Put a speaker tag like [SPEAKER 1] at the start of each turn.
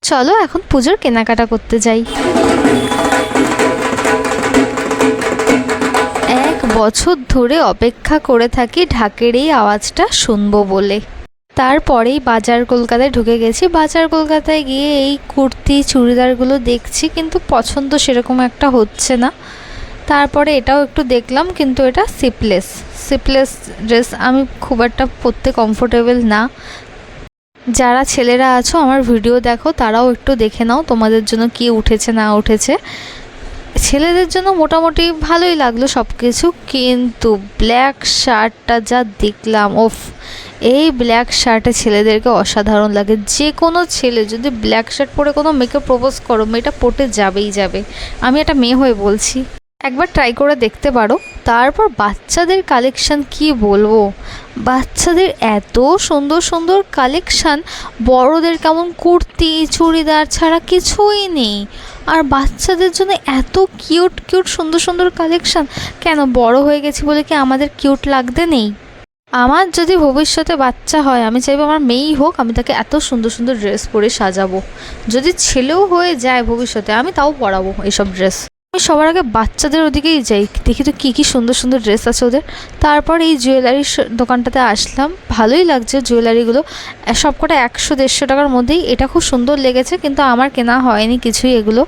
[SPEAKER 1] চলো এখন পুজোর কেনাকাটা করতে যাই। 1 বছর ধরে অপেক্ষা করে থাকি ঢাকের এই আওয়াজটা শুনবো বলে। তারপরেই বাজার কলকাতায় ঢুকে গেছি। বাজার কলকাতায় গিয়ে এই কুর্তি চুড়িদারগুলো দেখছি, কিন্তু পছন্দ সেরকম একটা হচ্ছে না। তারপরে এটাও একটু দেখলাম, কিন্তু এটা সিপলেস ড্রেস আমি খুব একটা পরতে কমফোর্টেবল না। যারা ছেলেরা আছো আমার ভিডিও দেখো, তারাও একটু দেখে নাও তোমাদের জন্য কি উঠেছে না উঠেছে। ছেলেদের জন্য মোটামুটি ভালোই লাগলো সব কিছু, কিন্তু ব্ল্যাক শার্টটা যা দেখলাম, ওফ, এই ব্ল্যাক শার্টে ছেলেদেরকে অসাধারণ লাগে। যে কোনো ছেলে যদি ব্ল্যাক শার্ট পরে কোনো মেয়েকে প্রপোজ করো, মেয়েটা পটে যাবেই যাবে। আমি একটা মেয়ে হয়ে বলছি, একবার ট্রাই করে দেখতে পারো। তারপর বাচ্চাদের কালেকশান কি বলবো, বাচ্চাদের এত সুন্দর সুন্দর কালেকশান, বড়দের কেমন কুর্তি চুড়িদার ছাড়া কিছুই নেই। আর বাচ্চাদের জন্য এত কিউট কিউট সুন্দর সুন্দর কালেকশান। কেন বড় হয়ে গেছি বলে কি আমাদের কিউট লাগতে নেই? আমার যদি ভবিষ্যতে বাচ্চা হয়, আমি চাইবো আমার মেয়েই হোক, আমি তাকে এত সুন্দর সুন্দর ড্রেস পরে সাজাবো। যদি ছেলেও হয়ে যায় ভবিষ্যতে, আমি তাও পরাবো এইসব ড্রেস। আমি সবার আগে বাচ্চাদের ওদিকেই যাই, দেখি তো কী কী সুন্দর সুন্দর ড্রেস আছে ওদের। তারপর এই জুয়েলারির দোকানটাতে আসলাম, ভালোই লাগছে জুয়েলারিগুলো। সবকটা 100-150 টাকার মধ্যেই। এটা খুব সুন্দর লেগেছে, কিন্তু আমার কেনা হয়নি কিছুই এগুলো।